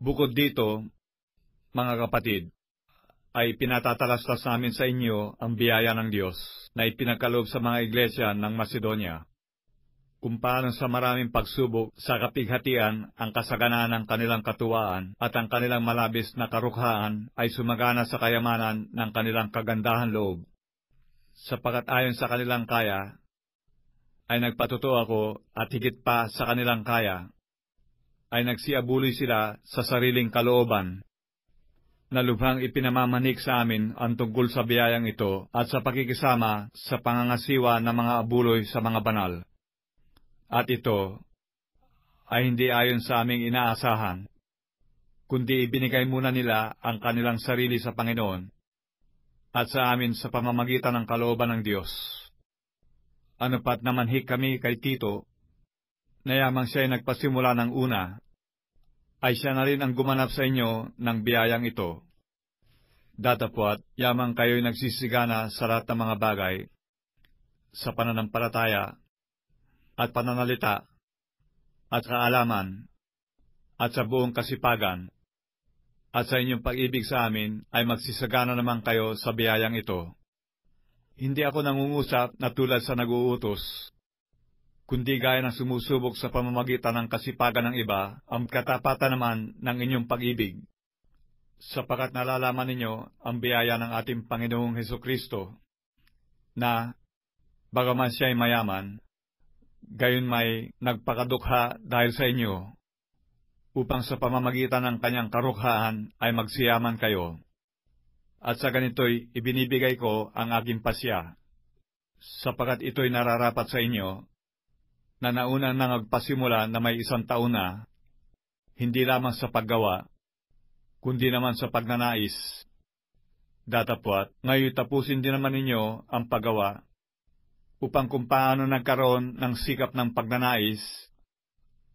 Bukod dito, mga kapatid, ay pinatatalastas namin sa inyo ang biyaya ng Diyos na ipinagkaloob sa mga iglesia ng Macedonia, kung paano sa maraming pagsubok sa kapighatian ang kasaganaan ng kanilang katuwaan at ang kanilang malabis na karukhaan ay sumagana sa kayamanan ng kanilang kagandahan loob. Sapagkat ayon sa kanilang kaya, ay nagpatuto ako at higit pa sa kanilang kaya, ay nagsiabuloy sila sa sariling kalooban, na lubhang ipinamamanik sa amin ang tungkol sa biyayang ito at sa pakikisama sa pangangasiwa ng mga abuloy sa mga banal. At ito ay hindi ayon sa aming inaasahan, kundi ibinigay muna nila ang kanilang sarili sa Panginoon at sa amin sa pamamagitan ng kalooban ng Diyos. Ano pat namanhik kami kay Tito, na yamang siya ay nagpasimula ng una, ay siya na rin ang gumanap sa inyo ng biyayang ito. Datapwat, yamang kayo'y nagsisigana sa lahat ng mga bagay, sa pananampalataya, at pananalita, at kaalaman, at sa buong kasipagan, at sa inyong pag-ibig sa amin ay magsisagana naman kayo sa biyayang ito. Hindi ako nangungusap na tulad sa nag-uutos, kundi gaya ng sumusubok sa pamamagitan ng kasipagan ng iba, ang katapatan naman ng inyong pag-ibig, sapagkat nalalaman ninyo ang biyaya ng ating Panginoong Hesukristo, na, bagaman siya ay mayaman, gayon may nagpakadukha dahil sa inyo, upang sa pamamagitan ng kanyang karukhaan ay magsiyaman kayo. At sa ganito'y ibinibigay ko ang aking pasya, sapagkat ito'y nararapat sa inyo, na naunang nangagpasimula na may 1 taon na, hindi lamang sa paggawa, kundi naman sa pagnanais. Datapwat, ngayon tapusin din naman ninyo ang paggawa, upang kung paano nagkaroon ng sikap ng pagnanais,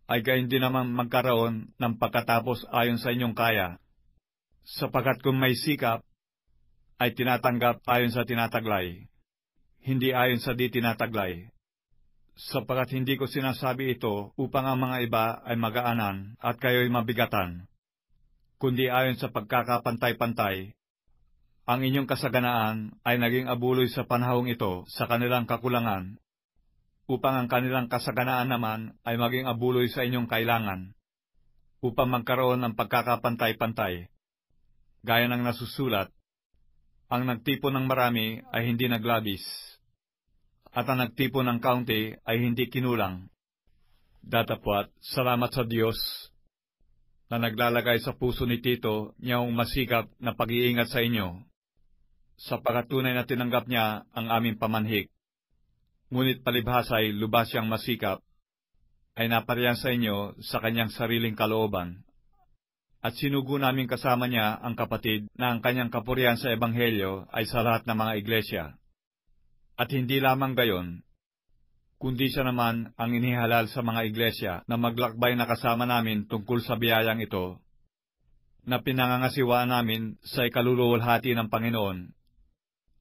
ay gayon din naman magkaroon ng pagkatapos ayon sa inyong kaya. Sapagkat kung may sikap, ay tinatanggap ayon sa tinataglay, hindi ayon sa di tinataglay. Sapagkat hindi ko sinasabi ito upang ang mga iba ay magaanan at kayo'y mabigatan, kundi ayon sa pagkakapantay-pantay, ang inyong kasaganaan ay naging abuloy sa panahong ito sa kanilang kakulangan, upang ang kanilang kasaganaan naman ay maging abuloy sa inyong kailangan, upang magkaroon ng pagkakapantay-pantay. Gaya ng nasusulat, ang nagtipon ng marami ay hindi naglabis, at ang nagtipon ng kaunti ay hindi kinulang. Datapwat, salamat sa Diyos, na naglalagay sa puso ni Tito niyang masikap na pag-iingat sa inyo, sapagkat tunay na tinanggap niya ang aming pamanhik. Ngunit palibhasay lubas siyang masikap, ay napariyan sa inyo sa kanyang sariling kalooban. At sinugo namin kasama niya ang kapatid na ang kanyang kapurihan sa Ebanghelyo ay sa lahat ng mga iglesia. At hindi lamang gayon, kundi siya naman ang inihalal sa mga iglesia na maglakbay na kasama namin tungkol sa biyayang ito, na pinangangasiwaan namin sa ikaluluwalhati ng Panginoon,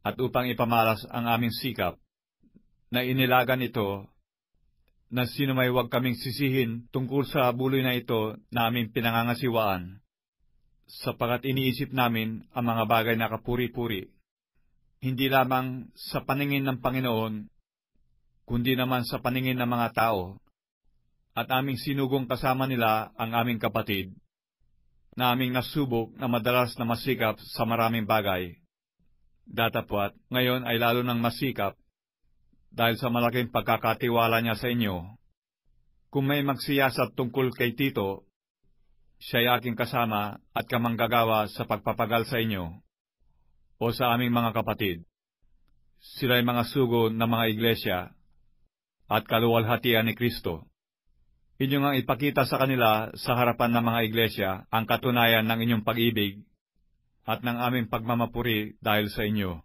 at upang ipamalas ang aming sikap, na inilagan ito, na sino may huwag kaming sisihin tungkol sa buloy na ito na aming pinangangasiwaan, sapagkat iniisip namin ang mga bagay na kapuri-puri, hindi lamang sa paningin ng Panginoon, kundi naman sa paningin ng mga tao, at aming sinugong kasama nila ang aming kapatid, na aming nasubok na madalas na masikap sa maraming bagay. Datapwat, ngayon ay lalo nang masikap, dahil sa malaking pagkakatiwala niya sa inyo. Kung may magsiyasat tungkol kay Tito, siya'y aking kasama at kamanggagawa sa pagpapagal sa inyo, o sa aming mga kapatid. Sila'y mga sugo ng mga iglesia at kaluwalhatian ni Kristo. Inyong ang ipakita sa kanila sa harapan ng mga iglesia ang katunayan ng inyong pag-ibig at ng aming pagmamapuri dahil sa inyo.